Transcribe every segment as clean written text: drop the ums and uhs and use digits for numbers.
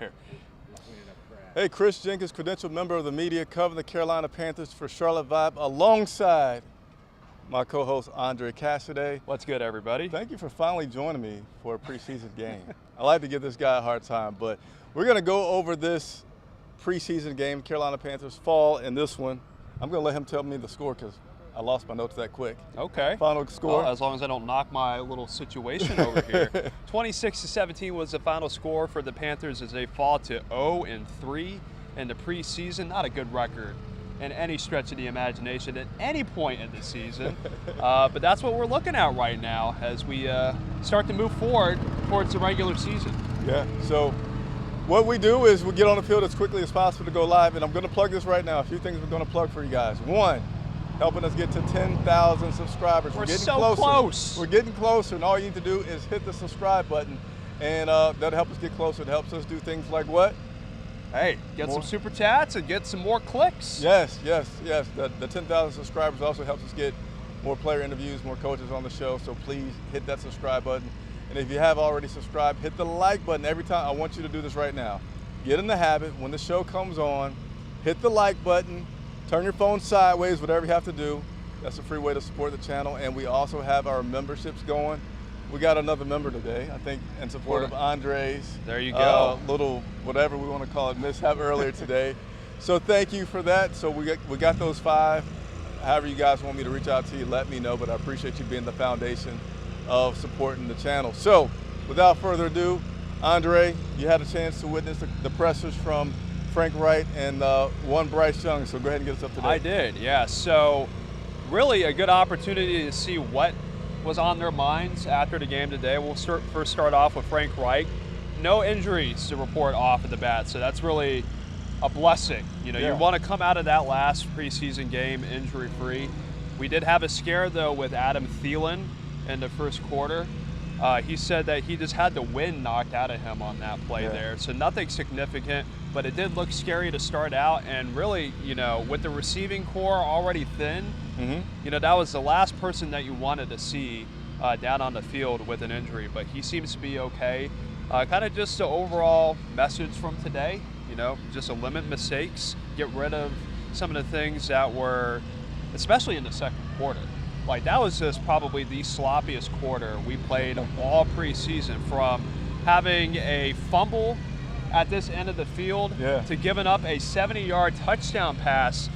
Here. Hey, Chris Jenkins, credentialed member of the media covering the Carolina Panthers for Charlotte Vibe, alongside my co-host Andre Casseday. What's good, everybody? Thank you for finally joining me for a preseason game. I like to give this guy a hard time, but we're going to go over this preseason game. Carolina Panthers fall in this one. I'm going to let him tell me the score because I lost my notes that quick. Okay. Final score. Well, as long as I don't knock my little situation over here. 26-17 was the final score for the Panthers as they fall to 0-3 in the preseason. Not a good record in any stretch of the imagination at any point in the season. But that's what we're looking at right now as we start to move forward towards the regular season. Yeah, so what we do is we get on the field as quickly as possible to go live, and I'm going to plug this right now. A few things we're going to plug for you guys. One, helping us get to 10,000 subscribers. We're getting so close. We're getting closer, and all you need to do is hit the subscribe button, and that'll help us get closer. It helps us do things like what? Hey, get some super chats and get some more clicks. Yes. The 10,000 subscribers also helps us get more player interviews, more coaches on the show, so please hit that subscribe button. And if you have already subscribed, hit the like button every time. I want you to do this right now. Get in the habit, when the show comes on, hit the like button, turn your phone sideways, whatever you have to do. That's a free way to support the channel. And we also have our memberships going. We got another member today, I think, in support of Andre's. There you go. Little, whatever we want to call it, mishap earlier today. So thank you for that. So we got those 5. However you guys want me to reach out to you, let me know. But I appreciate you being the foundation of supporting the channel. So without further ado, Andre, you had a chance to witness the pressers from Frank Wright and one Bryce Young, so go ahead and get us up to date. I did, yeah. So really a good opportunity to see what was on their minds after the game today. We'll first start off with Frank Wright. No injuries to report off at the bat, so that's really a blessing. You know, you want to come out of that last preseason game injury-free. We did have a scare, though, with Adam Thielen in the first quarter. He said that he just had the wind knocked out of him on that play there, so nothing significant. But it did look scary to start out, and really, you know, with the receiving core already thin, you know, that was the last person that you wanted to see down on the field with an injury. But he seems to be okay. Kind of just the overall message from today, you know, just to limit mistakes, get rid of some of the things that were, especially in the second quarter. Like, that was just probably the sloppiest quarter we played all preseason, from having a fumble at this end of the field to giving up a 70-yard touchdown pass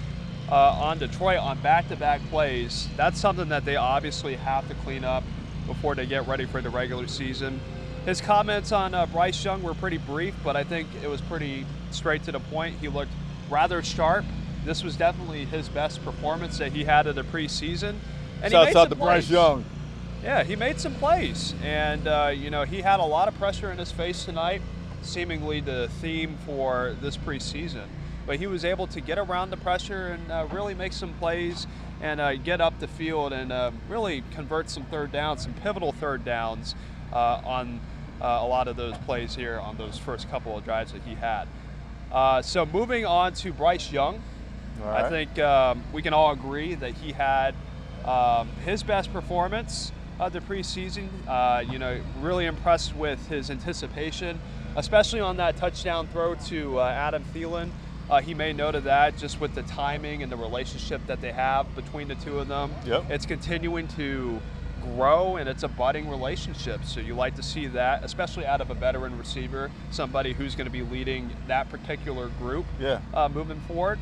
on Detroit on back-to-back plays. That's something that they obviously have to clean up before they get ready for the regular season. His comments on Bryce Young were pretty brief, but I think it was pretty straight to the point. He looked rather sharp. This was definitely his best performance that he had in the preseason. And shouts out to Bryce Young. Yeah, he made some plays, and you know, he had a lot of pressure in his face tonight, seemingly the theme for this preseason. But he was able to get around the pressure and really make some plays and get up the field and really convert some third downs, some pivotal third downs on a lot of those plays here on those first couple of drives that he had. So moving on to Bryce Young, I think we can all agree that he had his best performance of the preseason. You know, really impressed with his anticipation, especially on that touchdown throw to Adam Thielen. He made note of that, just with the timing and the relationship that they have between the two of them. It's continuing to grow, and it's a budding relationship. So you like to see that, especially out of a veteran receiver, somebody who's going to be leading that particular group moving forward.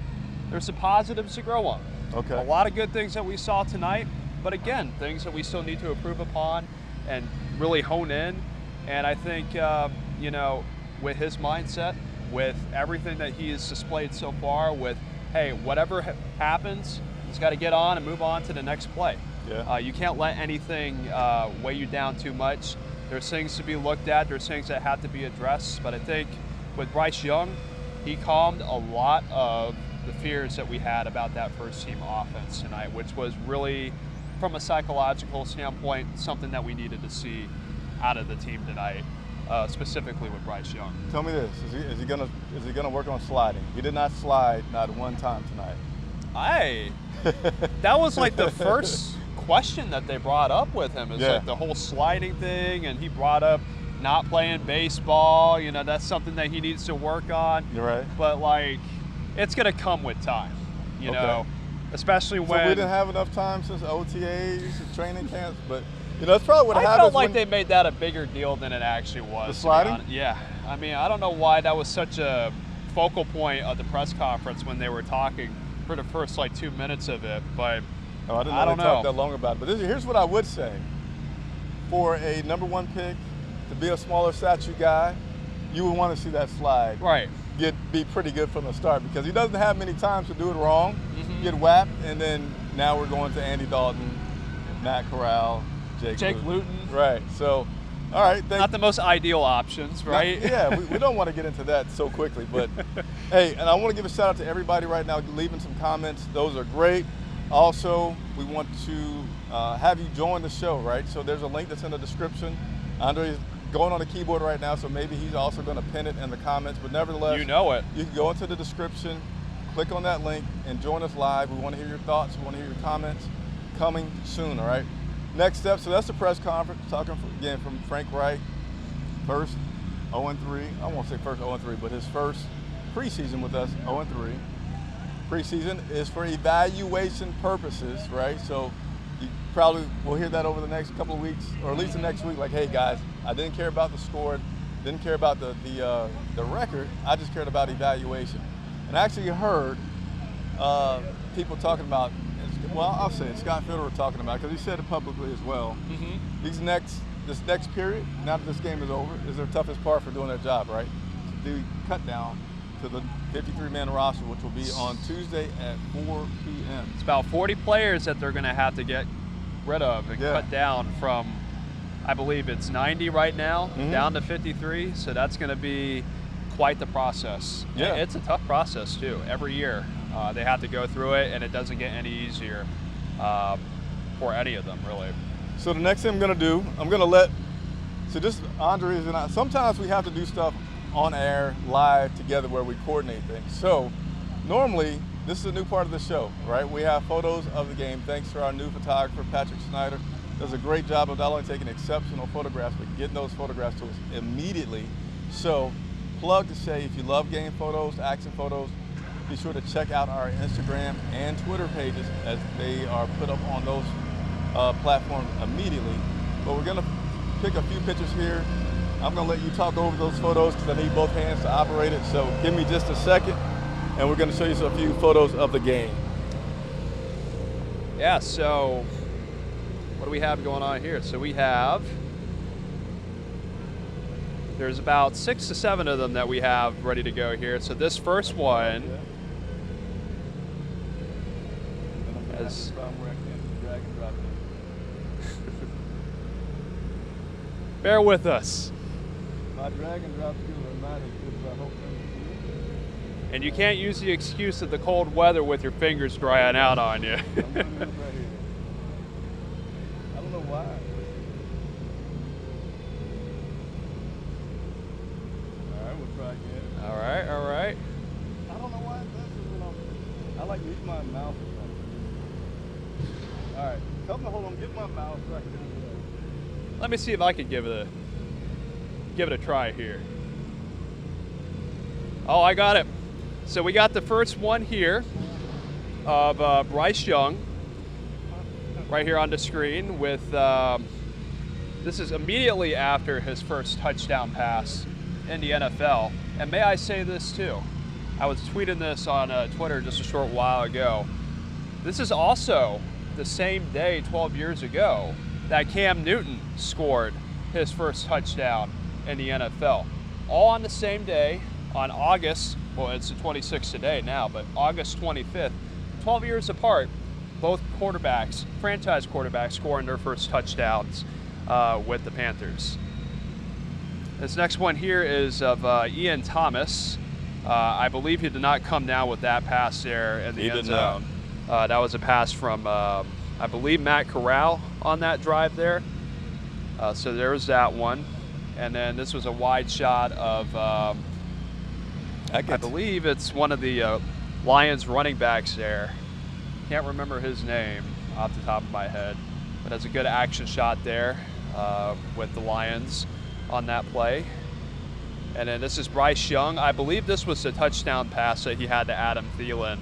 There's some positives to grow on. A lot of good things that we saw tonight, but again, things that we still need to improve upon and really hone in. And I think, you know, with his mindset, with everything that he has displayed so far, with, hey, whatever happens, he's got to get on and move on to the next play. You can't let anything weigh you down too much. There's things to be looked at, there's things that have to be addressed, but I think with Bryce Young, he calmed a lot of the fears that we had about that first team offense tonight, which was really, from a psychological standpoint, something that we needed to see out of the team tonight, specifically with Bryce Young. Tell me this: is he gonna work on sliding? He did not slide not one time tonight. That was like the first question that they brought up with him is like the whole sliding thing, and he brought up not playing baseball. You know, that's something that he needs to work on. You're right. But, like, it's going to come with time, you know, especially when. So we didn't have enough time since OTAs and training camps, but, you know, that's probably what happens. I felt like they made that a bigger deal than it actually was. The sliding? Yeah. I mean, I don't know why that was such a focal point of the press conference when they were talking for the first, like, 2 minutes of it, but I didn't know they talked that long about it. But here's what I would say. For a #1 pick, to be a smaller statue guy, you would want to see that slide be pretty good from the start, because he doesn't have many times to do it wrong, get whacked, and then now we're going to Andy Dalton, Matt Corral, Jake Luton. Right. So, all right. Not the most ideal options, right? We don't want to get into that so quickly. But, hey, and I want to give a shout out to everybody right now leaving some comments. Those are great. Also, we want to have you join the show, right? So there's a link that's in the description. Andre is going on the keyboard right now, so maybe he's also going to pin it in the comments. But nevertheless, you know it. You can go into the description, click on that link, and join us live. We want to hear your thoughts. We want to hear your comments. Coming soon, all right? Next step, so that's the press conference. Talking again from Frank Reich. First 0-3. I won't say first 0-3, but his first preseason with us, 0-3. Preseason is for evaluation purposes, right? So you probably will hear that over the next couple of weeks, or at least the next week, like, hey guys, I didn't care about the score, didn't care about the record, I just cared about evaluation. And I actually heard people talking about, well, I'll say it, Scott Fielder talking about, because he said it publicly as well. This next period, now that this game is over, is their toughest part for doing their job, right? To do cut down to the 53-man roster, which will be on Tuesday at 4 p.m. It's about 40 players that they're going to have to get rid of and cut down from, I believe it's 90 right now, down to 53. So that's going to be quite the process. Yeah. It's a tough process, too. Every year they have to go through it, and it doesn't get any easier for any of them, really. So the next thing I'm going to do, I'm going to let, so this Andre and I, sometimes we have to do stuff on air, live, together, where we coordinate things. So normally, this is a new part of the show, right? We have photos of the game thanks to our new photographer, Patrick Snyder. Does a great job of not only taking exceptional photographs, but getting those photographs to us immediately. So plug to say, if you love game photos, action photos, be sure to check out our Instagram and Twitter pages, as they are put up on those platforms immediately. But we're gonna pick a few pictures here. I'm gonna let you talk over those photos because I need both hands to operate it. So give me just a second, and we're gonna show you a few photos of the game. Yeah, so what do we have going on here? So we have, there's about 6 to 7 of them that we have ready to go here. So this first one is, bear with us. My drag and drop skills are not as good as I hope them. And you can't use the excuse of the cold weather with your fingers drying out on you. I'm gonna do this right here. I don't know why. All right, we'll try again. All right, all right. I don't know why it does this when I like to use my mouth or something. All right, tell me to hold on, get my mouth so I can do it. Let me see if I can give it a try here. Oh, I got it. So we got the first one here of Bryce Young right here on the screen with, this is immediately after his first touchdown pass in the NFL. And may I say this too, I was tweeting this on Twitter just a short while ago. This is also the same day 12 years ago that Cam Newton scored his first touchdown in the NFL. All on the same day, on August, well, it's the 26th today now, but August 25th, 12 years apart, both quarterbacks, franchise quarterbacks, scoring their first touchdowns with the Panthers. This next one here is of Ian Thomas. I believe he did not come down with that pass there in the end zone. That was a pass from, I believe, Matt Corral on that drive there. So there's that one. And then this was a wide shot of, I believe it's one of the Lions running backs there. Can't remember his name off the top of my head, but it's a good action shot there with the Lions. on that play. And then this is Bryce Young. I believe this was the touchdown pass that he had to Adam Thielen.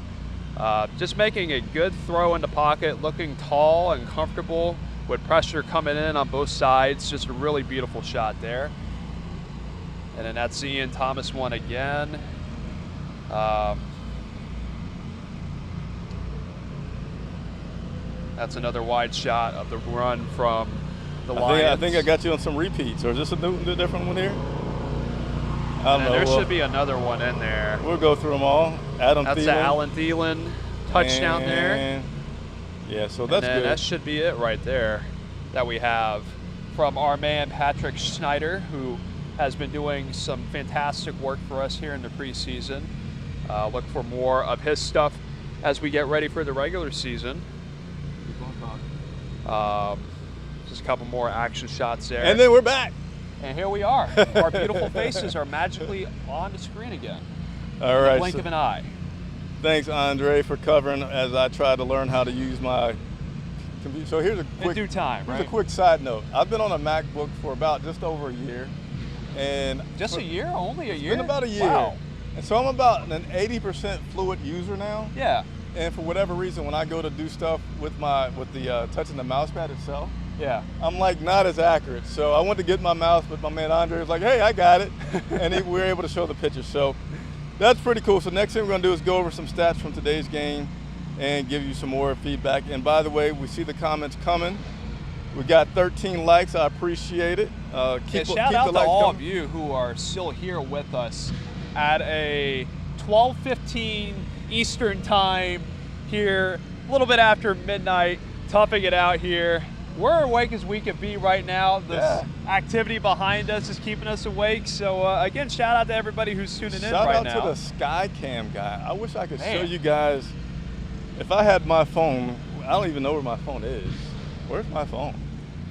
Just making a good throw in the pocket, looking tall and comfortable with pressure coming in on both sides. Just a really beautiful shot there. And then that's the Ian Thomas one again. That's another wide shot of the run from the Lions. I think I got you on some repeats. Or is this a different one here? I don't know. There should be another one in there. We'll go through them all. Adam Thielen. That's the Adam Thielen touchdown there. Yeah, so that's good. That should be it right there that we have from our man Patrick Schneider, who has been doing some fantastic work for us here in the preseason. Look for more of his stuff as we get ready for the regular season. Just a couple more action shots there. And then we're back. And here we are. Our beautiful faces are magically on the screen again. All right. In the blink of an eye. Thanks, Andre, for covering as I try to learn how to use my computer. So here's a quick, in due time, right? Here's a quick side note. I've been on a MacBook for about just over a year. And just a year? Only a year? It's been about a year. Wow. And so I'm about an 80% fluid user now. Yeah. And for whatever reason, when I go to do stuff with the touching the mouse pad itself, yeah, I'm like not as accurate. So I went to get my mouse, but my man Andre was like, "Hey, I got it," and we were able to show the pictures. So that's pretty cool. So next thing we're gonna do is go over some stats from today's game and give you some more feedback. And by the way, we see the comments coming. We got 13 likes. I appreciate it. Shout out to all of you who are still here with us at a 12:15 Eastern time here, a little bit after midnight, toughing it out here. We're awake as we can be right now. This activity behind us is keeping us awake. So again, shout out to everybody who's tuning in right now. Shout out to the Skycam guy. I wish I could show you guys. If I had my phone, I don't even know where my phone is. Where's my phone?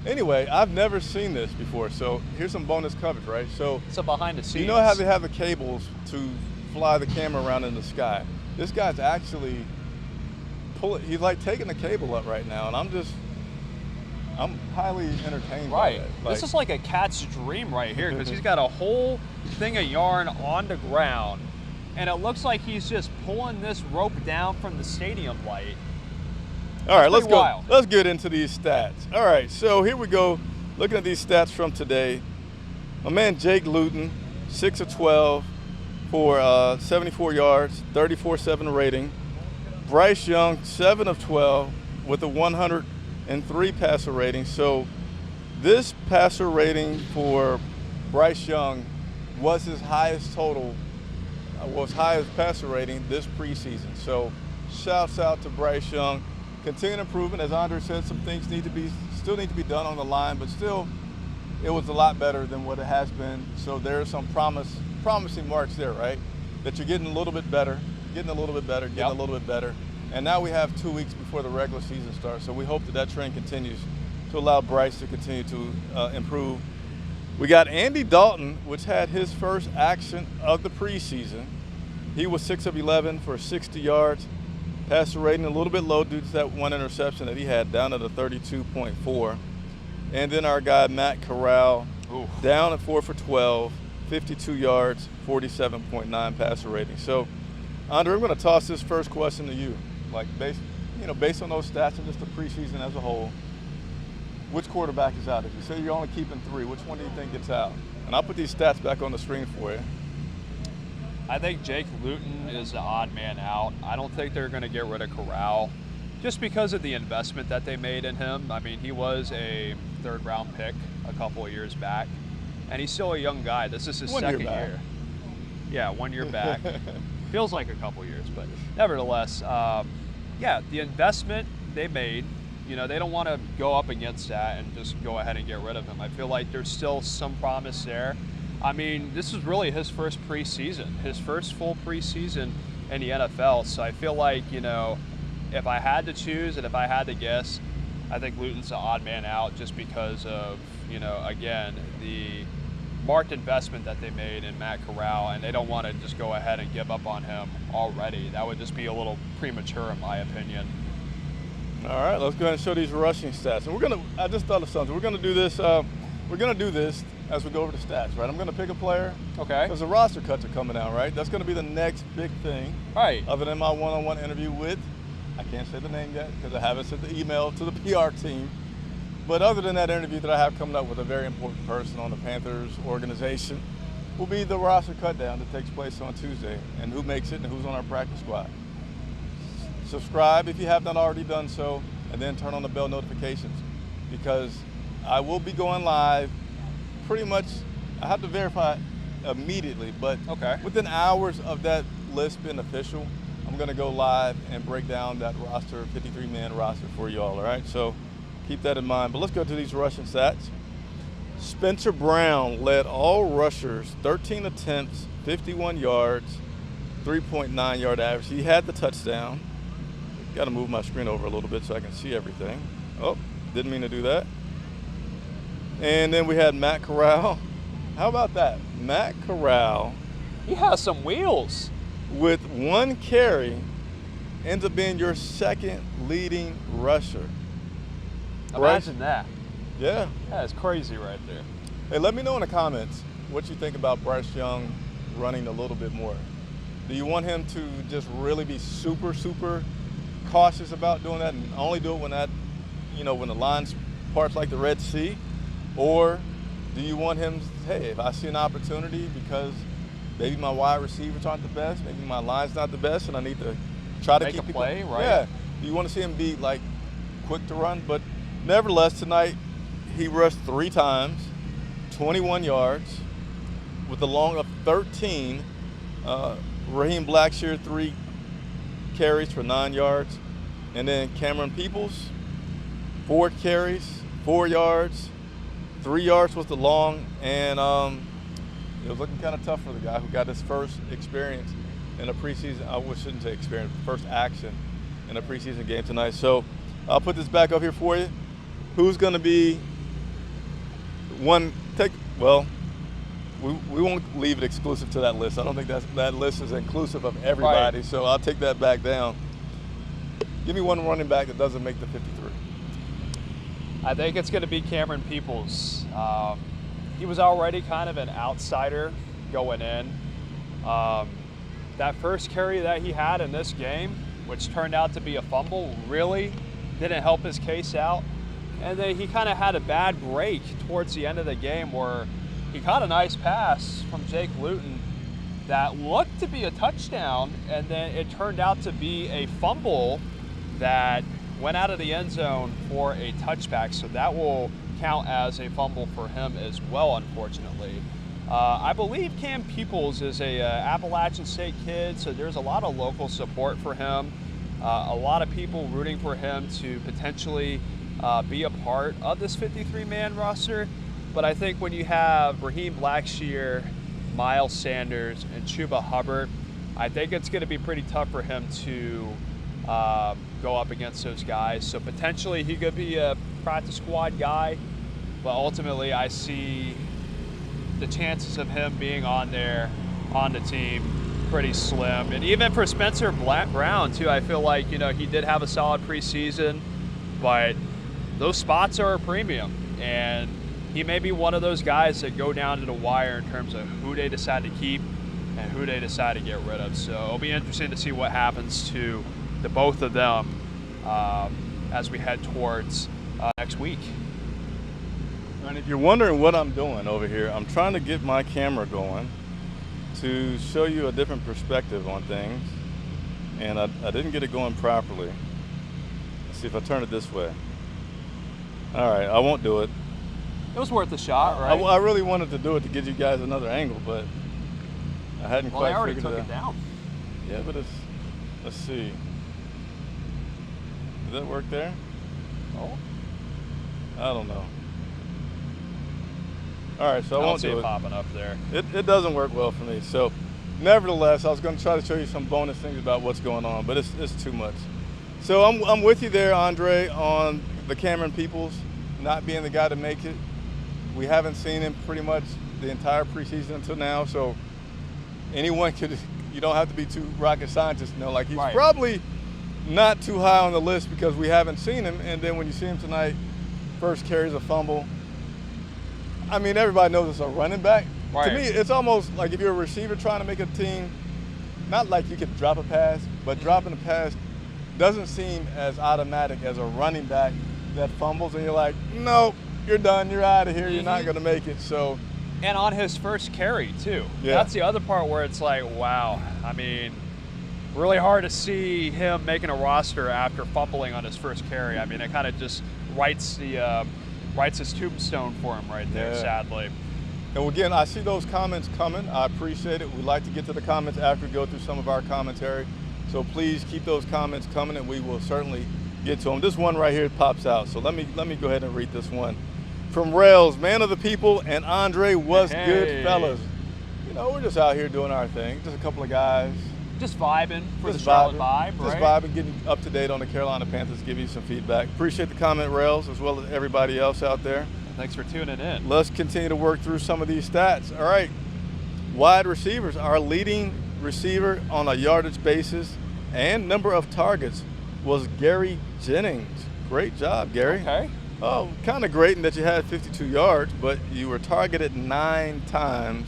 Anyway, I've never seen this before. So here's some bonus coverage, right? So it's a behind the scenes. You know how they have the cables to fly the camera around in the sky? This guy's actually he's like taking the cable up right now, and I'm highly entertained by it. This is like a cat's dream right here, because he's got a whole thing of yarn on the ground, and it looks like he's just pulling this rope down from the stadium light. All right, let's go. Let's get into these stats. All right, so here we go. Looking at these stats from today. My man Jake Luton, 6 of 12 for 74 yards, 34.7 rating. Bryce Young, 7 of 12 with a 103 passer rating. So this passer rating for Bryce Young was his highest total, was highest passer rating this preseason. So shouts out to Bryce Young. Continuing improvement, as Andre said, some things still need to be done on the line, but still it was a lot better than what it has been. So there's some promising marks there, right? That you're getting a little bit better, getting a little bit better. And now we have 2 weeks before the regular season starts. So we hope that trend continues to allow Bryce to continue to improve. We got Andy Dalton, which had his first action of the preseason. He was 6 of 11 for 60 yards. Passer rating a little bit low due to that one interception that he had, down at a 32.4. And then our guy Matt Corral, down at 4 for 12, 52 yards, 47.9 passer rating. So, Andre, I'm going to toss this first question to you. Like based on those stats and just the preseason as a whole, which quarterback is out? If you say you're only keeping 3, which one do you think gets out? And I'll put these stats back on the screen for you. I think Jake Luton is the odd man out. I don't think they're going to get rid of Corral just because of the investment that they made in him. I mean, he was a third-round pick a couple of years back, and he's still a young guy. This is his second year. Yeah, 1 year back. Feels like a couple years, but nevertheless, yeah, the investment they made, they don't want to go up against that and just go ahead and get rid of him. I feel like there's still some promise there. I mean, this is really his first preseason, his first full preseason in the NFL. So I feel like, if I had to choose and if I had to guess, I think Luton's the odd man out just because of, again, the marked investment that they made in Matt Corral, and they don't want to just go ahead and give up on him already. That would just be a little premature in my opinion. All right, let's go ahead and show these rushing stats. And I just thought of something. We're going to do this as we go over the stats, right? I'm going to pick a player. Okay. Because the roster cuts are coming out, right? That's going to be the next big thing. Right. Other than my one-on-one interview with, I can't say the name yet because I haven't sent the email to the PR team. But other than that interview that I have coming up with a very important person on the Panthers organization, will be the roster cut down that takes place on Tuesday and who makes it and who's on our practice squad. Subscribe if you have not already done so, and then turn on the bell notifications because I will be going live pretty much. I have to verify immediately, but within hours of that list being official, I'm going to go live and break down that roster, 53-man roster for you all right? So keep that in mind. But let's go to these rushing stats. Spencer Brown led all rushers, 13 attempts, 51 yards, 3.9 yard average. He had the touchdown. Got to move my screen over a little bit so I can see everything. Oh, didn't mean to do that. And then we had Matt Corral. How about that? Matt Corral. He has some wheels. With 1 carry, ends up being your second leading rusher. Imagine that. Yeah. That is crazy right there. Hey, let me know in the comments what you think about Bryce Young running a little bit more. Do you want him to just really be super, super cautious about doing that and only do it when that, when the line's parts like the Red Sea? Or do you want him, hey, if I see an opportunity because maybe my wide receivers aren't the best, maybe my line's not the best, and I need to try to keep a play, right? Yeah. Do you want to see him be like quick to run? But nevertheless, tonight he rushed 3 times, 21 yards, with a long of 13. Raheem Blackshear 3 carries for 9 yards, and then Cameron Peoples 4 carries, 4 yards, 3 yards was the long, and it was looking kind of tough for the guy who got his first experience in a preseason. I shouldn't say experience, first action in a preseason game tonight. So I'll put this back up here for you. Who's going to be one? We won't leave it exclusive to that list. I don't think that list is inclusive of everybody. Right. So I'll take that back down. Give me one running back that doesn't make the 53. I think it's going to be Cameron Peoples. He was already kind of an outsider going in. That first carry that he had in this game, which turned out to be a fumble, really didn't help his case out. And then he kind of had a bad break towards the end of the game where he caught a nice pass from Jake Luton that looked to be a touchdown, and then it turned out to be a fumble that went out of the end zone for a touchback. So that will count as a fumble for him as well, unfortunately. I believe Cam Peoples is a Appalachian State kid, so there's a lot of local support for him. A lot of people rooting for him to potentially be a part of this 53-man roster. But I think when you have Raheem Blackshear, Miles Sanders, and Chuba Hubbard, I think it's going to be pretty tough for him to go up against those guys. So potentially he could be a practice squad guy, but ultimately I see the chances of him being on the team pretty slim. And even for Spencer Brown too, I feel like he did have a solid preseason, but those spots are a premium, and he may be one of those guys that go down to the wire in terms of who they decide to keep and who they decide to get rid of. So it'll be interesting to see what happens to the both of them as we head towards next week. And if you're wondering what I'm doing over here, I'm trying to get my camera going to show you a different perspective on things, and I didn't get it going properly. Let's see if I turn it this way. All right, I won't do it. It was worth a shot, right? I really wanted to do it to give you guys another angle, but I hadn't quite figured it out. Well, they already took it down. Yeah, but let's see. Does that work there? Oh. I don't know. All right, so I won't see do it it. Popping up there. It doesn't work well for me. So, nevertheless, I was going to try to show you some bonus things about what's going on, but it's too much. So I'm with you there, Andre, on the Cameron Peoples not being the guy to make it. We haven't seen him pretty much the entire preseason until now, so anyone could. You don't have to be too rocket scientist to know. Like, he's probably not too high on the list because we haven't seen him. And then when you see him tonight, first carries a fumble. I mean, everybody knows it's a running back. Right. To me, it's almost like if you're a receiver trying to make a team, not like you could drop a pass, but dropping a pass doesn't seem as automatic as a running back that fumbles and you're like, nope, you're done, you're out of here, you're not going to make it. So, and on his first carry, too. Yeah. That's the other part where it's like, wow. I mean, really hard to see him making a roster after fumbling on his first carry. I mean, it kind of just writes his tombstone for him right there, sadly. And again, I see those comments coming. I appreciate it. We like to get to the comments after we go through some of our commentary. So please keep those comments coming, and we will certainly get to them. This one right here pops out. So let me go ahead and read this one. From Rails, man of the people, and Andre, what's good, fellas? You know, we're just out here doing our thing. Just a couple of guys. Just vibing for the Charlotte vibe, right? Just vibing, getting up to date on the Carolina Panthers, give you some feedback. Appreciate the comment, Rails, as well as everybody else out there. Thanks for tuning in. Let's continue to work through some of these stats. All right, wide receivers. Our leading receiver on a yardage basis and number of targets was Gary Jennings. Great job, Gary. Okay. Oh, kind of great in that you had 52 yards, but you were targeted 9 times,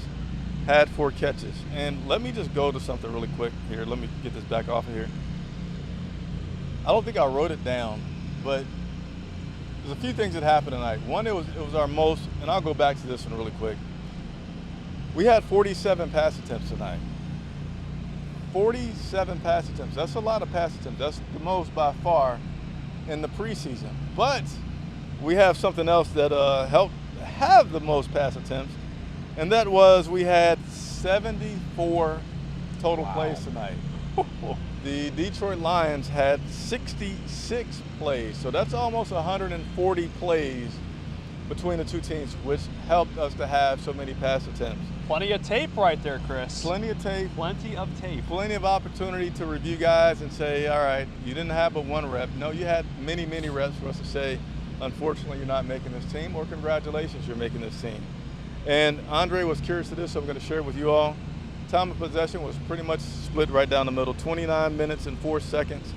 had 4 catches. And let me just go to something really quick here. Let me get this back off of here. I don't think I wrote it down, but there's a few things that happened tonight. One, it was our most, and I'll go back to this one really quick. We had 47 pass attempts tonight. 47 pass attempts. That's a lot of pass attempts. That's the most by far in the preseason. But we have something else that helped have the most pass attempts, and that was we had 74 total plays tonight. The Detroit Lions had 66 plays, so that's almost 140 plays between the two teams, which helped us to have so many pass attempts. Plenty of tape right there, Chris. Plenty of tape. Plenty of tape. Plenty of opportunity to review guys and say, all right, you didn't have but 1 rep. No, you had many, many reps for us to say, unfortunately, you're not making this team, or congratulations, you're making this team. And Andre was curious to this, so I'm going to share it with you all. Time of possession was pretty much split right down the middle, 29 minutes and 4 seconds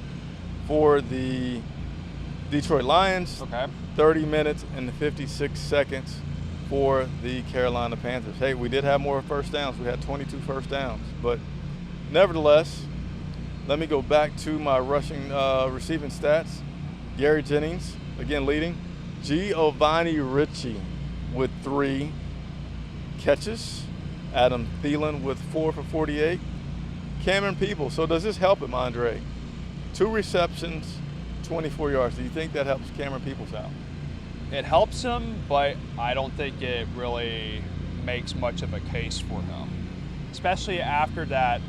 for the Detroit Lions, 30 minutes and 56 seconds for the Carolina Panthers. Hey, we did have more first downs. We had 22 first downs. But nevertheless, let me go back to my receiving stats. Gary Jennings, again leading. Giovanni Ritchie with 3 catches. Adam Thielen with 4 for 48. Cameron People. So does this help him, Andre? 2 receptions, 24 yards. Do you think that helps Cameron Peoples out? It helps him, but I don't think it really makes much of a case for him, especially after the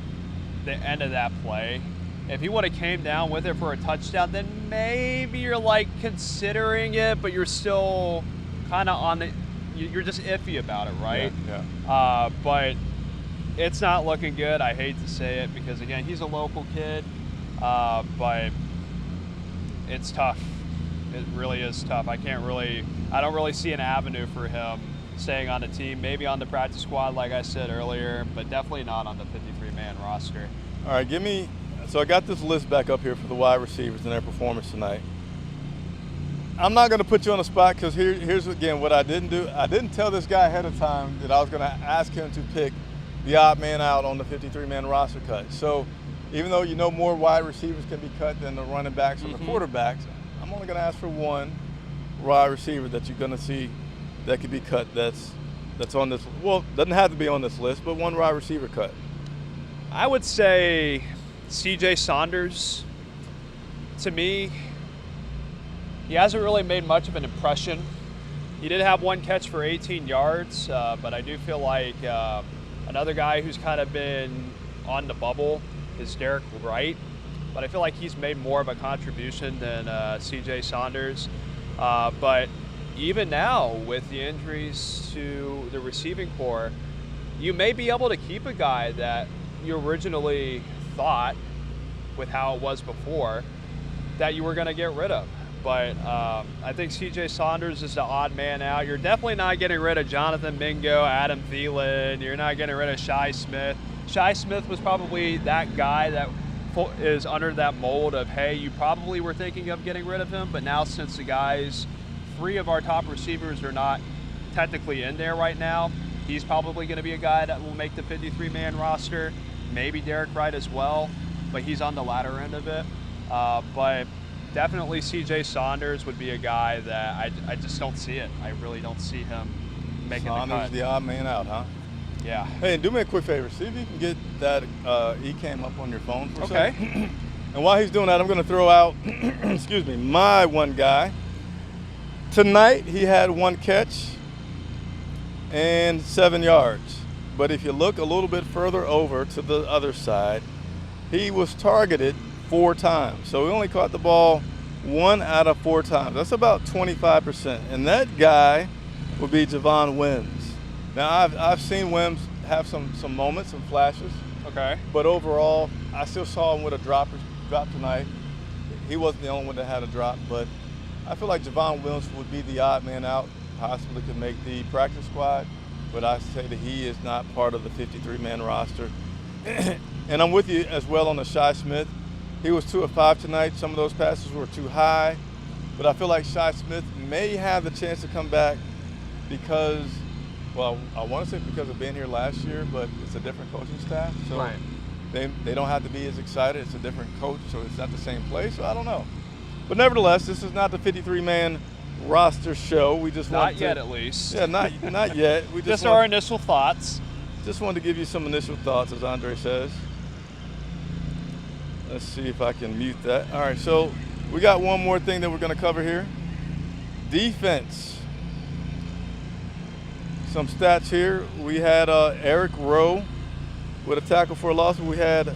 end of that play. If he would have came down with it for a touchdown, then maybe you're like considering it, but you're still kind of on the. You're just iffy about it, right? Yeah. But it's not looking good. I hate to say it because, again, he's a local kid, but it's tough. It really is tough. I don't really see an avenue for him staying on the team, maybe on the practice squad, like I said earlier, but definitely not on the 53-man roster. All right, so I got this list back up here for the wide receivers and their performance tonight. I'm not going to put you on the spot because here's, again, what I didn't do. I didn't tell this guy ahead of time that I was going to ask him to pick the odd man out on the 53-man roster cut. So even though you know more wide receivers can be cut than the running backs or the quarterbacks, I'm only going to ask for 1 wide receiver that you're going to see that could be cut that's on this. Well, doesn't have to be on this list, but 1 wide receiver cut. I would say C.J. Saunders. To me, he hasn't really made much of an impression. He did have 1 catch for 18 yards, but I do feel like another guy who's kind of been on the bubble is Derek Wright. But I feel like he's made more of a contribution than C.J. Saunders. But even now, with the injuries to the receiving corps, you may be able to keep a guy that you originally thought, with how it was before, that you were going to get rid of. But I think C.J. Saunders is the odd man out. You're definitely not getting rid of Jonathan Mingo, Adam Thielen. You're not getting rid of Shi Smith. Shi Smith was probably that guy that is under that mold of, hey, you probably were thinking of getting rid of him, but now since the guys, 3 of our top receivers are not technically in there right now. He's probably going to be a guy that will make the 53-man roster. Maybe Derek Wright as well, but he's on the latter end of it. But definitely C.J. Saunders would be a guy that I just don't see it. I really don't see him making the cut. Saunders the odd man out, huh? Yeah. Hey, and do me a quick favor. See if you can get that e-cam up on your phone for a Okay. second. And while he's doing that, I'm going to throw out, excuse me, my one guy. Tonight, he had 1 catch and 7 yards. But if you look a little bit further over to the other side, he was targeted 4 times. So he only caught the ball 1 out of 4 times. That's about 25%. And that guy would be Javon Wims. Now, I've seen Wims have some moments, some flashes. Okay. But overall, I still saw him with a drop tonight. He wasn't the only one that had a drop, but I feel like Javon Wims would be the odd man out, possibly could make the practice squad, but I say that he is not part of the 53-man roster. And I'm with you as well on the Shi Smith. He was 2 of 5 tonight. Some of those passes were too high, but I feel like Shi Smith may have the chance to come back because, well, I want to say because of being here last year, but it's a different coaching staff. So Right. They don't have to be as excited. It's a different coach, so it's not the same place. So I don't know. But nevertheless, this is not the 53-man roster show. We just Not yet, at least. Yeah, not yet. We Just our initial thoughts. just wanted to give you some initial thoughts, as Andre says. Let's see if I can mute that. All right, so we got one more thing that we're going to cover here. Defense. Some stats here. We had Eric Rowe with a tackle for a loss. We had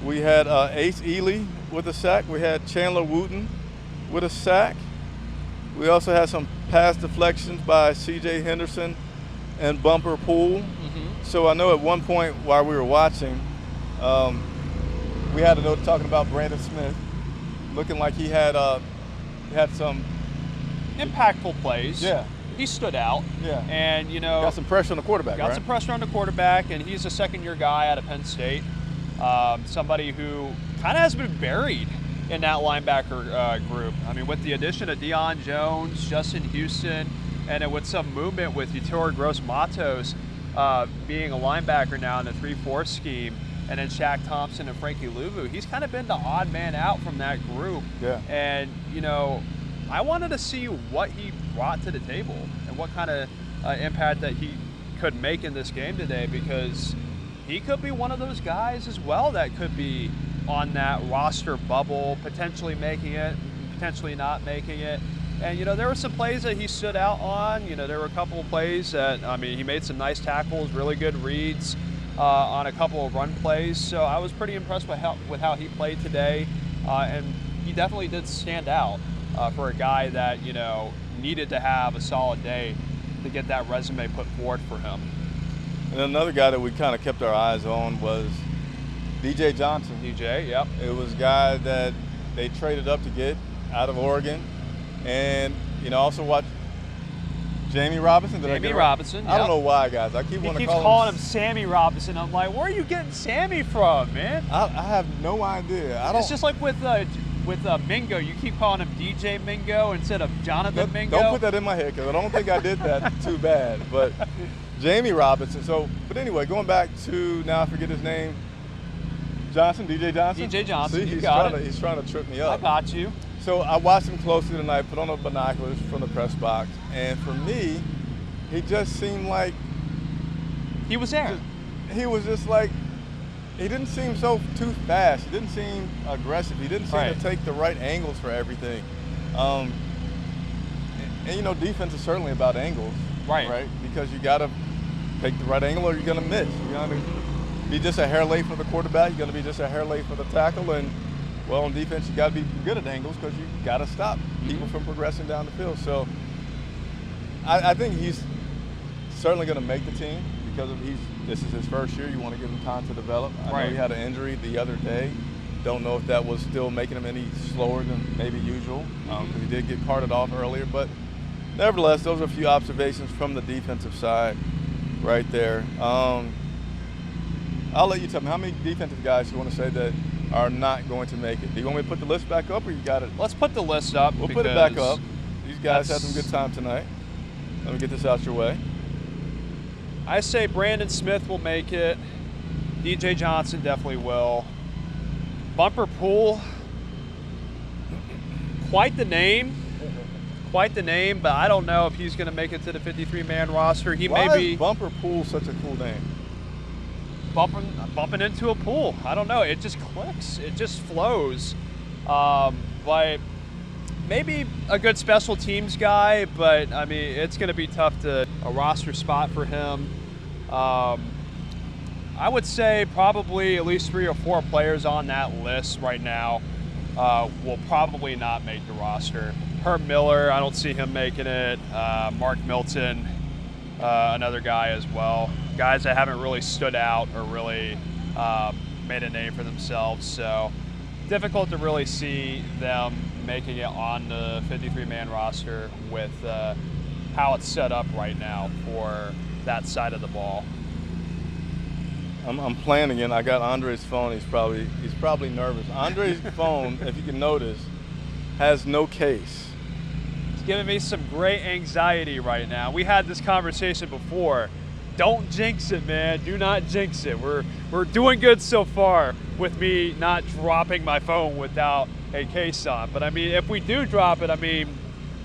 Ace Ely with a sack. We had Chandler Wooten with a sack. We also had some pass deflections by C.J. Henderson and Bumper Poole. Mm-hmm. So I know at one point while we were watching, we had a note talking about Brandon Smith, looking like he had some Impactful plays. Yeah. He stood out. Yeah. And, got some pressure on the quarterback. Got right? some pressure on the quarterback, and he's a second-year guy out of Penn State. Somebody who kind of has been buried in that linebacker group. I mean, with the addition of Deion Jones, Justin Houston, and then with some movement with Yetur Gross-Matos being a linebacker now in the 3-4 scheme, and then Shaq Thompson and Frankie Louvu, he's kind of been the odd man out from that group. Yeah. And, I wanted to see what he brought to the table and what kind of impact that he could make in this game today, because he could be one of those guys as well that could be on that roster bubble, potentially making it, potentially not making it. And, there were some plays that he stood out on. There were a couple of plays that, he made some nice tackles, really good reads on a couple of run plays. So I was pretty impressed with how he played today. And he definitely did stand out for a guy that, needed to have a solid day to get that resume put forward for him. And another guy that we kind of kept our eyes on was DJ Johnson. DJ, yep. It was a guy that they traded up to get out of Oregon. And, also watch Jamie Robinson. Jamie Robinson, I don't know why, guys. I keep He wanting keeps to call calling him Sammy Robinson. I'm like, where are you getting Sammy from, man? I have no idea. It's just like with Mingo. You keep calling him DJ Mingo instead of Jonathan Mingo. Don't put that in my head, because I don't think I did that too bad. But Jamie Robinson. But anyway, going back to, now I forget his name, DJ Johnson? DJ Johnson, See, you he's trying to trip me up. I got you. So I watched him closely tonight, put on the binoculars from the press box, and for me, he just seemed like He was there. he was just like, he didn't seem so too fast. He didn't seem aggressive. He didn't seem Right. to take the right angles for everything. And defense is certainly about angles, Right. Because you got to take the right angle or you're going to miss. You're going to be just a hair late for the quarterback. You're going to be just a hair late for the tackle. And, well, on defense, you got to be good at angles because you got to stop people from progressing down the field. So I think he's certainly going to make the team because this is his first year. You want to give him time to develop. I know he had an injury the other day. Don't know if that was still making him any slower than maybe usual, because he did get carted off earlier. But nevertheless, those are a few observations from the defensive side right there. I'll let you tell me, how many defensive guys you want to say that are not going to make it? Do you want me to put the list back up, or you got it? Let's put the list up. We'll put it back up. These guys had some good time tonight. Let me get this out your way. I say Brandon Smith will make it. DJ Johnson definitely will. Bumper Pool, quite the name, but I don't know if he's going to make it to the 53-man roster. Why is Bumper Pool such a cool name? Bumping into a pool. I don't know. It just clicks. It just flows. But maybe a good special teams guy, but I mean, it's going to be tough to a roster spot for him. I would say probably at least 3 or 4 players on that list right now will probably not make the roster. Herb Miller, I don't see him making it. Mark Milton, another guy as well. Guys that haven't really stood out or really made a name for themselves. So difficult to really see them making it on the 53-man roster with how it's set up right now for that side of the ball. I'm playing again. I got Andre's phone. He's probably nervous. Andre's phone, if you can notice, has no case. It's giving me some great anxiety right now. We had this conversation before. Don't jinx it, man. Do not jinx it. We're doing good so far with me not dropping my phone without a case on. But I mean, if we do drop it, I mean,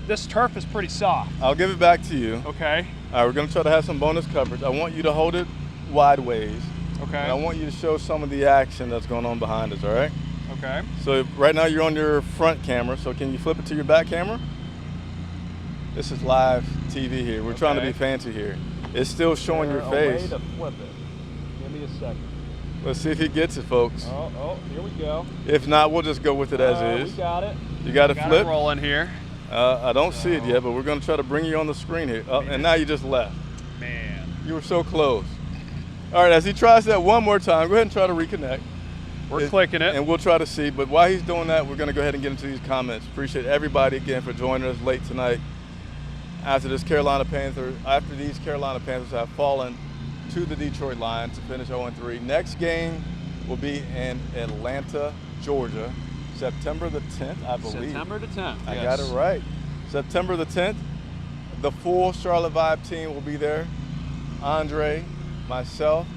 this turf is pretty soft. I'll give it back to you. Okay. All right, we're going to try to have some bonus coverage. I want you to hold it wide ways. Okay. And I want you to show some of the action that's going on behind us, all right? Okay. So right now you're on your front camera, so can you flip it to your back camera? This is live TV here. We're trying to be fancy here. It's still showing your face. Way to flip it. Give me a second. Let's see if he gets it, folks. Oh, here we go. If not, we'll just go with it as is. We got it. You got it flip? It rolling here. I don't see it yet, but we're going to try to bring you on the screen here. Oh, and now you just left. Man. You were so close. All right, as he tries that one more time, go ahead and try to reconnect. We're clicking it. And we'll try to see. But while he's doing that, we're going to go ahead and get into these comments. Appreciate everybody again for joining us late tonight. After these Carolina Panthers have fallen to the Detroit Lions to finish 0-3. Next game will be in Atlanta, Georgia, September the 10th, I believe. September the 10th, I got it right. September the 10th. The full Charlotte Vibe team will be there. Andre, myself,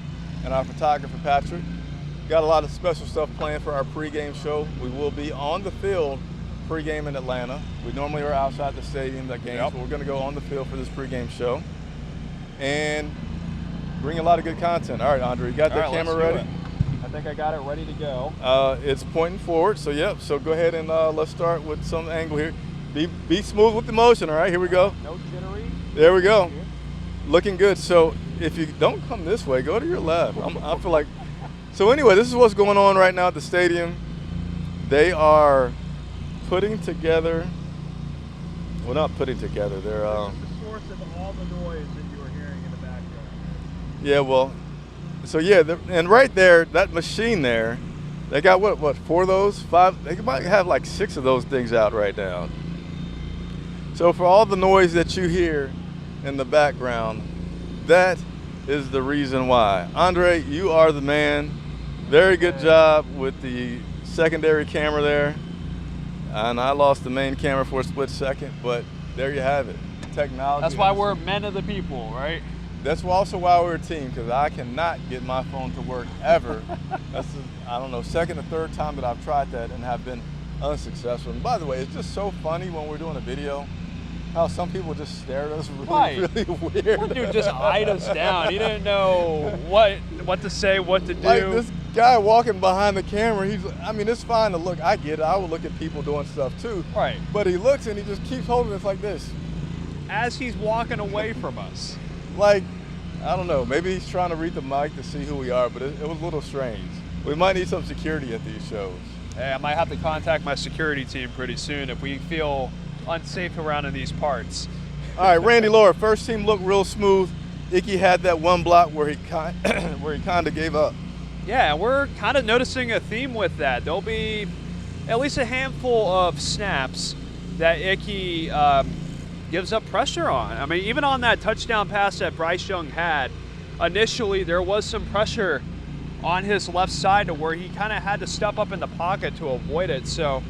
and our photographer, Patrick. Got a lot of special stuff planned for our pregame show. We will be on the field pregame in Atlanta. We normally are outside the stadium that game, so we're going to go on the field for this pregame show and bring a lot of good content. All right, Andre, you got that camera ready? I think I got it ready to go. It's pointing forward, so yep. So go ahead and let's start with some angle here. Be smooth with the motion, all right? Here we go. No jittery. There we go. Looking good. So if you don't come this way, go to your left. I feel like. So anyway, this is what's going on right now at the stadium. They are putting together. Well, not putting together. They're. This is the source of all the noise that you were hearing in the background. Yeah. Well. So yeah, and right there, that machine there, they got what 4 of those, 5. They might have like 6 of those things out right now. So for all the noise that you hear in the background, that is the reason why. Andre, you are the man. Very good job with the secondary camera there. And I lost the main camera for a split second, but there you have it. Technology. That's why we're men of the people, right? That's also why we're a team, because I cannot get my phone to work ever. That's I don't know, second or third time that I've tried that and have been unsuccessful. And by the way, it's just so funny when we're doing a video how some people just stare at us really weird. One dude just eyed us down. He didn't know what to say, what to do. Like this guy walking behind the camera, it's fine to look. I get it. I would look at people doing stuff too. Right. But he looks and he just keeps holding us like this. As he's walking away from us. Like, I don't know, maybe he's trying to read the mic to see who we are, but it was a little strange. We might need some security at these shows. Hey, I might have to contact my security team pretty soon if we feel unsafe around in these parts. All right, Randy Laura, first team looked real smooth. Icky had that one block where he kind of gave up. Yeah, we're kind of noticing a theme with that. There'll be at least a handful of snaps that Icky gives up pressure on. I mean, even on that touchdown pass that Bryce Young had, initially there was some pressure on his left side to where he kind of had to step up in the pocket to avoid it. So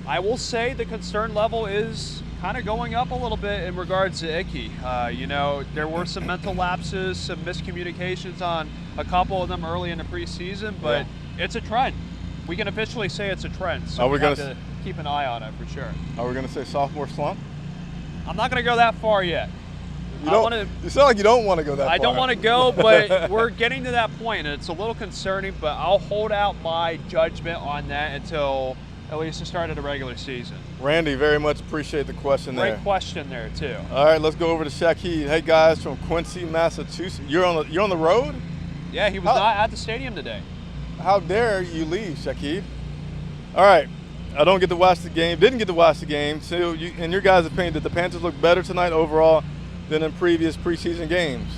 I will say the concern level is kind of going up a little bit in regards to Icky. You know, there were some mental lapses, some miscommunications on a couple of them early in the preseason, but it's a trend. We can officially say it's a trend, so we have to keep an eye on it for sure. Are we going to say sophomore slump? I'm not going to go that far yet. You sound like you don't want to go that far. I don't want to go, but we're getting to that point, and it's a little concerning, but I'll hold out my judgment on that until at least the start of the regular season. Randy, very much appreciate the question there. Great question there, too. All right, let's go over to Shaquille. Hey, guys, from Quincy, Massachusetts. You're on the road? Yeah, he was not at the stadium today. How dare you leave, Shaquille? All right, I don't get to watch the game. Didn't get to watch the game. So, in your guys' opinion, did the Panthers look better tonight overall than in previous preseason games?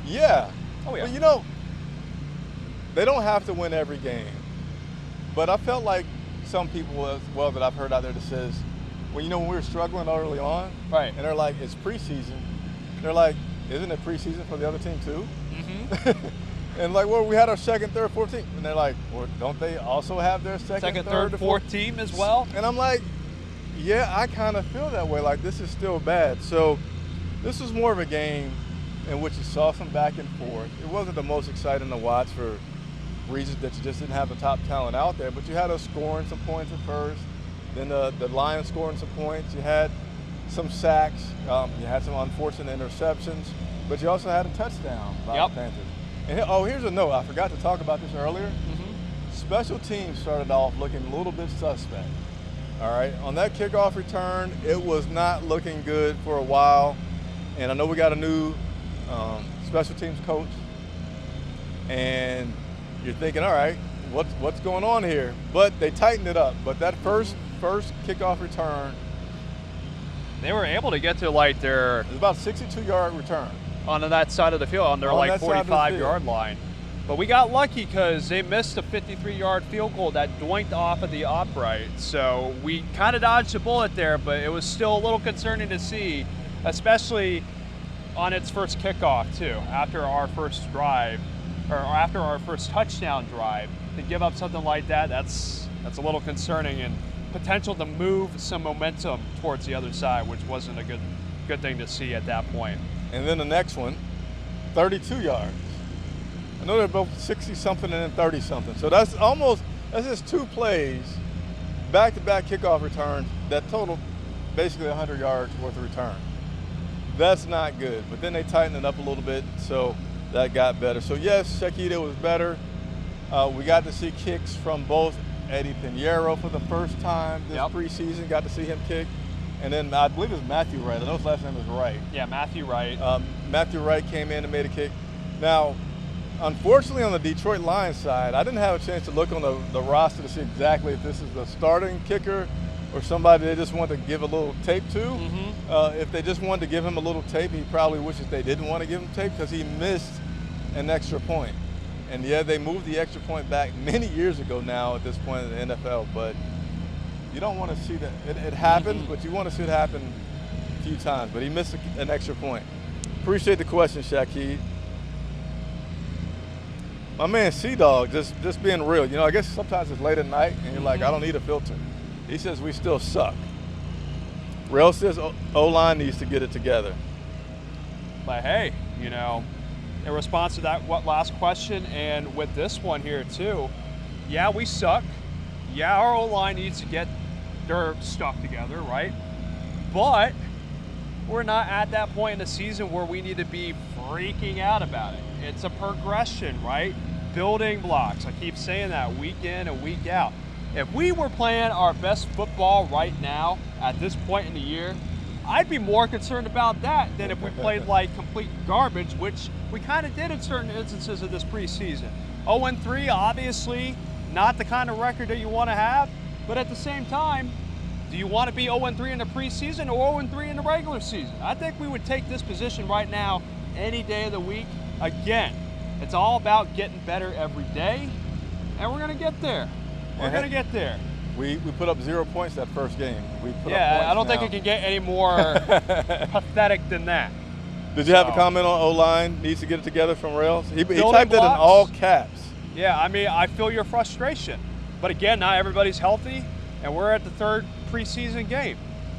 Yeah. Oh, yeah. But, you know, they don't have to win every game. But I felt like some people as well that I've heard out there that says, well, you know, when we were struggling early on, right? And they're like, it's preseason. They're like, isn't it preseason for the other team too? Mm-hmm. And like, well, we had our second, third, fourth team. And they're like, well, don't they also have their second third, fourth team as well? And I'm like, yeah, I kind of feel that way. Like, this is still bad. So this was more of a game in which you saw some back and forth. It wasn't the most exciting to watch for reasons that you just didn't have the top talent out there, but you had us scoring some points at first, then the Lions scoring some points. You had some sacks, you had some unfortunate interceptions, but you also had a touchdown by the Panthers. And here's a note. I forgot to talk about this earlier. Mm-hmm. Special teams started off looking a little bit suspect. All right, on that kickoff return, it was not looking good for a while, and I know we got a new special teams coach, and you're thinking, all right, what's going on here? But they tightened it up. But that first kickoff return, they were able to get to like it was about 62-yard return on that side of the field, on their like 45-yard line. But we got lucky because they missed a 53-yard field goal that doinked off of the upright. So we kind of dodged a bullet there, but it was still a little concerning to see, especially on its first kickoff too, after our first drive. Or after our first touchdown drive, to give up something like that, that's a little concerning, and potential to move some momentum towards the other side, which wasn't a good thing to see at that point. And then the next one, 32 yards. I know they're both 60-something and then 30-something. So that's just two plays, back-to-back kickoff returns that total basically 100 yards worth of return. That's not good. But then they tightened it up a little bit, so that got better. So yes, Shaquille was better. We got to see kicks from both Eddie Pinheiro for the first time this preseason. Got to see him kick. And then I believe it was Matthew Wright. I know his last name was Wright. Yeah, Matthew Wright. Matthew Wright came in and made a kick. Now, unfortunately on the Detroit Lions side, I didn't have a chance to look on the roster to see exactly if this is the starting kicker or somebody they just want to give a little tape to. Mm-hmm. If they just wanted to give him a little tape, he probably wishes they didn't want to give him tape because he missed an extra point. And yeah, they moved the extra point back many years ago now at this point in the NFL, but you don't want to see that. It happens, but you want to see it happen a few times. But he missed an extra point. Appreciate the question, Shaquille. My man C-Dog, just being real. You know, I guess sometimes it's late at night and you're like, I don't need a filter. He says we still suck. Rail says O-line needs to get it together. But hey, you know, in response to that last question and with this one here too, yeah, we suck. Yeah, our O-line needs to get their stuff together, right? But we're not at that point in the season where we need to be freaking out about it. It's a progression, right? Building blocks. I keep saying that week in and week out. If we were playing our best football right now at this point in the year, I'd be more concerned about that than if we played like complete garbage, which we kind of did in certain instances of this preseason. 0-3, obviously, not the kind of record that you want to have, but at the same time, do you want to be 0-3 in the preseason or 0-3 in the regular season? I think we would take this position right now any day of the week. Again, it's all about getting better every day, and we're going to get there. We're going to get there. We put up 0 points that first game. I don't think it can get any more pathetic than that. Did you have a comment on O-line needs to get it together from Rails? He typed it in all caps. Yeah, I mean, I feel your frustration. But again, not everybody's healthy, and we're at the third preseason game.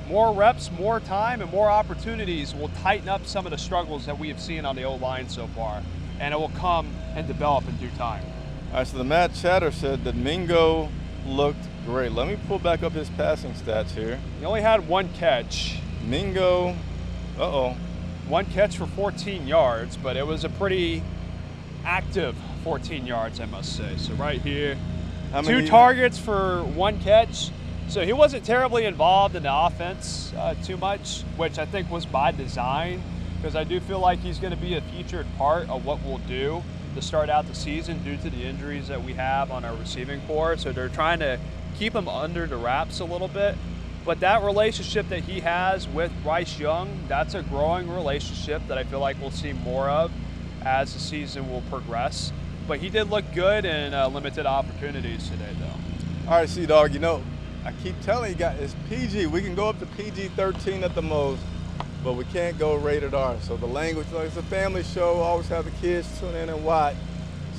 more reps, more time, and more opportunities will tighten up some of the struggles that we have seen on the O-line so far, and it will come and develop in due time. All right, so the Matt Chatter said that Mingo looked great. Let me pull back up his passing stats here. He only had one catch. Mingo, One catch for 14 yards, but it was a pretty active 14 yards, I must say. So right here, 2 targets for 1 catch. So he wasn't terribly involved in the offense too much, which I think was by design, because I do feel like he's going to be a featured part of what we'll do to start out the season due to the injuries that we have on our receiving core. So they're trying to keep him under the wraps a little bit. But that relationship that he has with Bryce Young, that's a growing relationship that I feel like we'll see more of as the season will progress. But he did look good in limited opportunities today, though. All right, C-Dog, I keep telling you guys, it's PG. We can go up to PG-13 at the most, but we can't go rated R. So the language, it's a family show, always have the kids tune in and watch.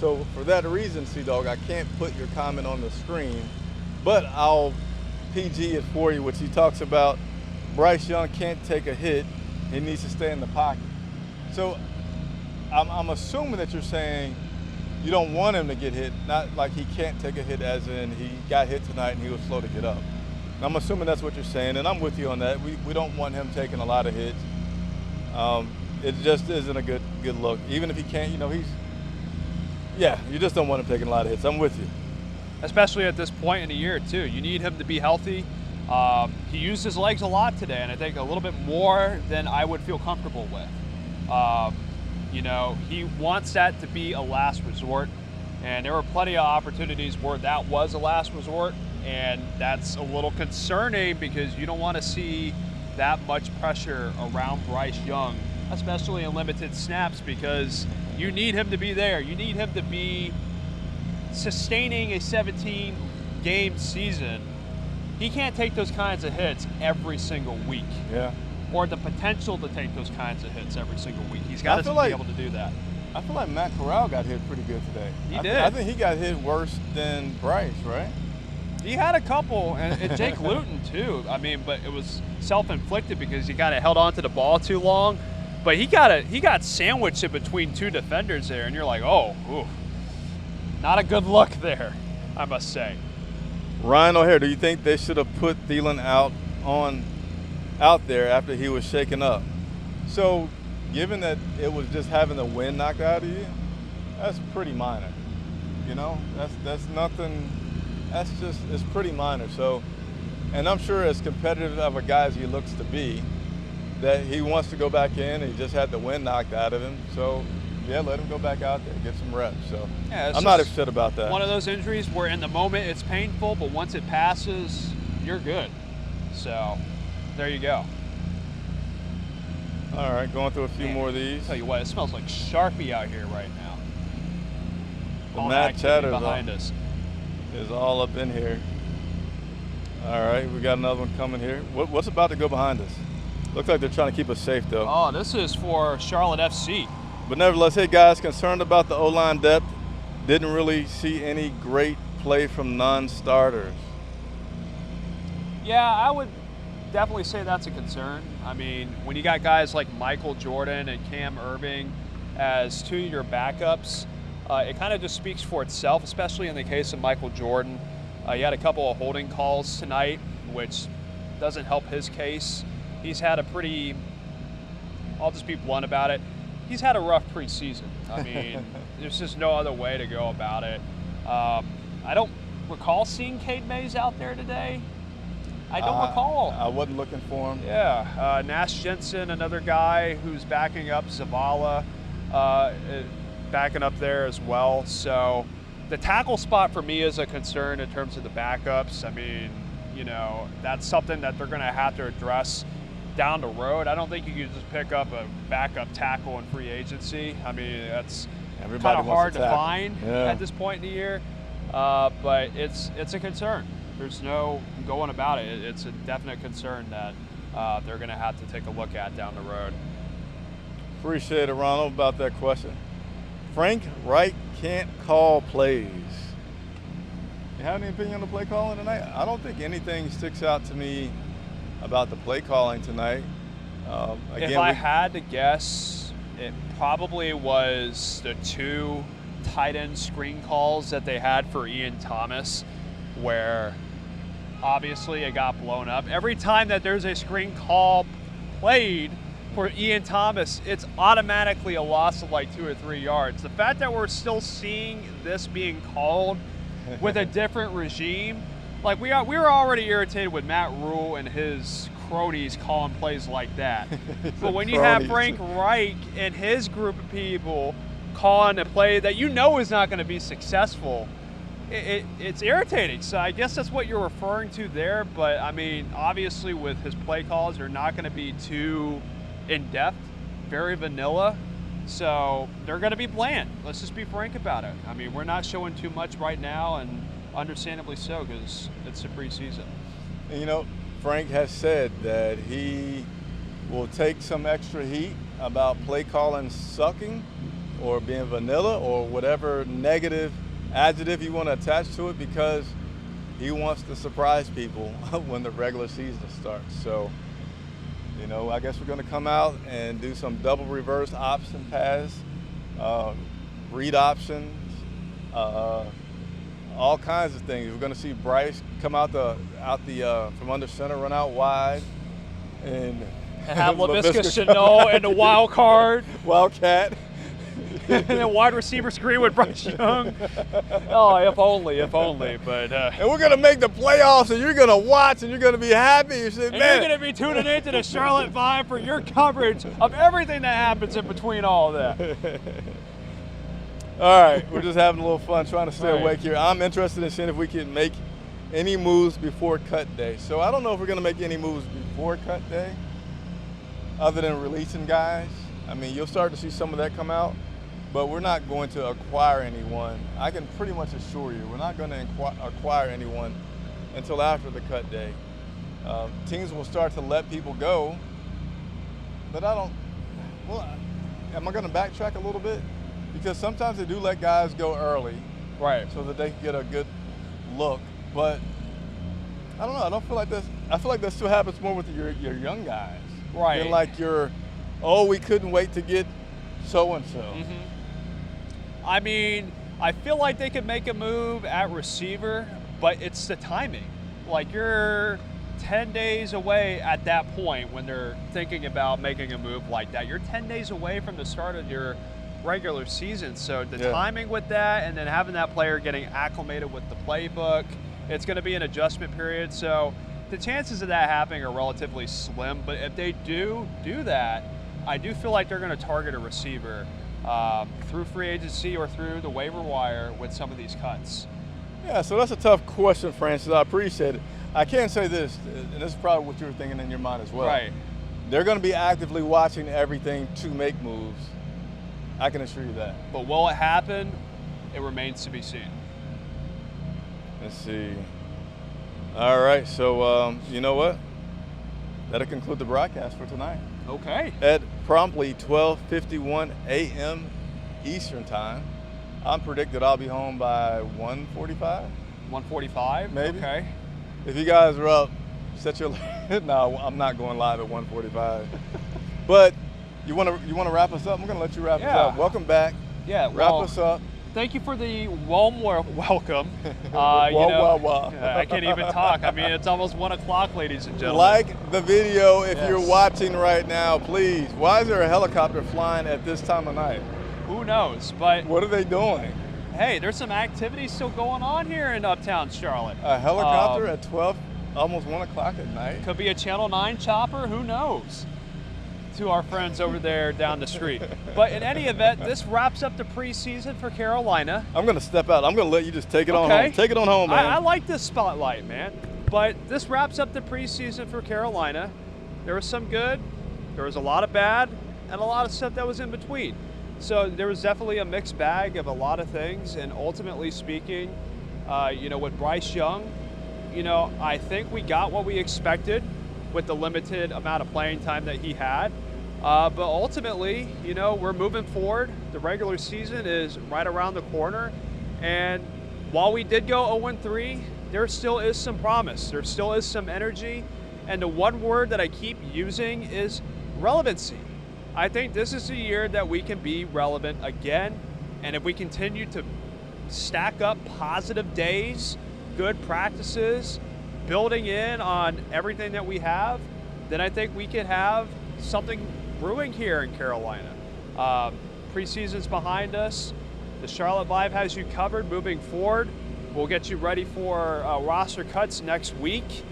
So for that reason, C-Dog, I can't put your comment on the screen, but I'll PG it for you, which he talks about Bryce Young can't take a hit. He needs to stay in the pocket. So I'm assuming that you're saying you don't want him to get hit, not like he can't take a hit as in he got hit tonight and he was slow to get up. And I'm assuming that's what you're saying, and I'm with you on that. We don't want him taking a lot of hits. It just isn't a good look. Even if he can't, you just don't want him taking a lot of hits. I'm with you. Especially at this point in the year, too. You need him to be healthy. He used his legs a lot today, and I think a little bit more than I would feel comfortable with. He wants that to be a last resort, and there were plenty of opportunities where that was a last resort, and that's a little concerning because you don't want to see that much pressure around Bryce Young, especially in limited snaps, because you need him to be there. You need him to be sustaining a 17-game season. He can't take those kinds of hits every single week. Yeah. Or the potential to take those kinds of hits every single week. He's got to be able to do that. I feel like Matt Corral got hit pretty good today. He did. I think he got hit worse than Bryce, right? He had a couple, and Jake Luton too. But it was self-inflicted because he kind of held on to the ball too long. But he got sandwiched in between 2 defenders there, and you're like, ooh, not a good look there, I must say. Ryan O'Hare, do you think they should have put Thielen out there after he was shaken up? So given that it was just having the wind knocked out of you, that's pretty minor. That's nothing. It's pretty minor. So, and I'm sure as competitive of a guy as he looks to be, that he wants to go back in. He just had the wind knocked out of him. So yeah, let him go back out there, get some reps. So yeah, I'm not upset about that. One of those injuries where in the moment it's painful, but once it passes, you're good. So there you go. All right, going through a few more of these. Tell you what, it smells like Sharpie out here right now. The Matt Chatter behind us is all up in here. All right, we got another one coming here. What's about to go behind us? Looks like they're trying to keep us safe, though. Oh, this is for Charlotte FC. But nevertheless, hey guys, concerned about the O-line depth. Didn't really see any great play from non-starters. Yeah, I would definitely say that's a concern. When you got guys like Michael Jordan and Cam Irving as 2 of your backups, it kind of just speaks for itself, especially in the case of Michael Jordan. He had a couple of holding calls tonight, which doesn't help his case. He's had I'll just be blunt about it, he's had a rough preseason. There's just no other way to go about it. I don't recall seeing Cade Mays out there today. I don't recall. I wasn't looking for him. Yeah, Nash Jensen, another guy who's backing up Zavala, backing up there as well. So the tackle spot for me is a concern in terms of the backups. That's something that they're going to have to address down the road. I don't think you can just pick up a backup tackle in free agency. That's kind of hard to find at this point in the year. But it's a concern. There's no going about it. It's a definite concern that they're going to have to take a look at down the road. Appreciate it, Ronald, about that question. Frank Wright can't call plays. You have any opinion on the play calling tonight? I don't think anything sticks out to me about the play calling tonight. If I had to guess, it probably was the 2 tight end screen calls that they had for Ian Thomas, where obviously it got blown up. Every time that there's a screen call played for Ian Thomas, it's automatically a loss of like 2 or 3 yards. The fact that we're still seeing this being called with a different regime, like we were already irritated with Matt Rule and his cronies calling plays like that. But when you have Frank Reich and his group of people calling a play that you know is not going to be successful, it's irritating. So I guess that's what you're referring to there. But I mean, obviously with his play calls, they're not going to be too in-depth, very vanilla. So they're going to be bland. Let's just be frank about it. I mean, we're not showing too much right now, and understandably so, because it's the preseason. And you know, Frank has said that he will take some extra heat about play calling sucking or being vanilla or whatever negative adjective you want to attach to it, because he wants to surprise people when the regular season starts. So, you know, I guess we're going to come out and do some double reverse option pass, read options, all kinds of things. We're going to see Bryce come out from under center, run out wide, and have Laviska Shenault and the wild card, Wildcat, and then wide receiver screen with Bryce Young. Oh, if only. But and we're going to make the playoffs, and you're going to watch, and you're going to be happy. You say, man, you're going to be tuning into the Charlotte Vibe for your coverage of everything that happens in between all of that. All right, we're just having a little fun trying to stay Right. awake here. I'm interested in seeing if we can make any moves before cut day. So I don't know if we're going to make any moves before cut day other than releasing guys. I mean, you'll start to see some of that come out, but we're not going to acquire anyone. I can pretty much assure you we're not going to acquire anyone until after the cut day. Teams will start to let people go, but am I going to backtrack a little bit? Because sometimes they do let guys go early, right, so that they can get a good look. But I don't know. I don't feel like this. I feel like that still happens more with your young guys, right? Than like we couldn't wait to get so and so. Mm-hmm. I mean, I feel like they could make a move at receiver, but it's the timing. Like you're 10 days away at that point when they're thinking about making a move like that. You're 10 days away from the start of your regular season, so the timing with that, and then having that player getting acclimated with the playbook, it's going to be an adjustment period. So the chances of that happening are relatively slim. But if they do that, I do feel like they're going to target a receiver through free agency or through the waiver wire with some of these cuts. Yeah, so that's a tough question, Francis. I appreciate it. I can say this, and this is probably what you were thinking in your mind as well. Right. They're going to be actively watching everything to make moves. I can assure you that. But will it happen? It remains to be seen. Let's see. All right, so you know what? That'll conclude the broadcast for tonight. Okay. At promptly 12:51 a.m. Eastern Time, I'm predicted I'll be home by 1:45. 1:45? Maybe. Okay. If you guys are up, set your. No, I'm not going live at 1:45. But you want to wrap us up? I'm going to let you wrap us up. Welcome back. Yeah. Wrap us up. Thank you for the warm welcome. I can't even talk. I mean, it's almost 1 o'clock, ladies and gentlemen. Like the video if you're watching right now, please. Why is there a helicopter flying at this time of night? Who knows? But what are they doing? Hey, there's some activity still going on here in Uptown Charlotte. A helicopter at 12, almost 1 o'clock at night? Could be a Channel 9 chopper. Who knows? To our friends over there down the street. But in any event, this wraps up the preseason for Carolina. I'm going to step out. I'm going to let you just take it on home. Take it on home, man. I like this spotlight, man. But this wraps up the preseason for Carolina. There was some good, there was a lot of bad, and a lot of stuff that was in between. So there was definitely a mixed bag of a lot of things. And ultimately speaking, with Bryce Young, I think we got what we expected with the limited amount of playing time that he had. But ultimately, we're moving forward. The regular season is right around the corner. And while we did go 0-3, there still is some promise. There still is some energy. And the one word that I keep using is relevancy. I think this is the year that we can be relevant again. And if we continue to stack up positive days, good practices, building in on everything that we have, then I think we can have something brewing here in Carolina. Preseason's behind us. The Charlotte Vibe has you covered moving forward. We'll get you ready for roster cuts next week.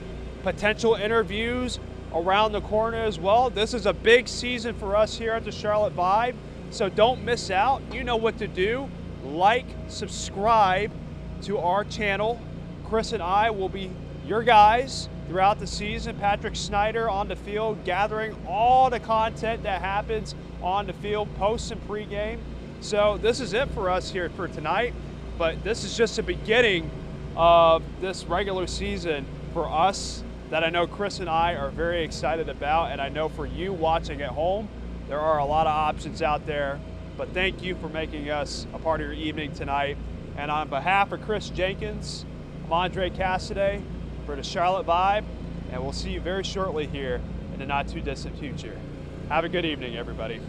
Potential interviews around the corner as well. This is a big season for us here at the Charlotte Vibe, so don't miss out. You know what to do. Like, subscribe to our channel. Chris and I will be your guys throughout the season. Patrick Snyder on the field, gathering all the content that happens on the field, post and pregame. So this is it for us here for tonight, but this is just the beginning of this regular season for us that I know Chris and I are very excited about, and I know for you watching at home, there are a lot of options out there. But thank you for making us a part of your evening tonight. And on behalf of Chris Jenkins, I'm Andre Casseday for the Charlotte Vibe, and we'll see you very shortly here in the not too distant future. Have a good evening, everybody.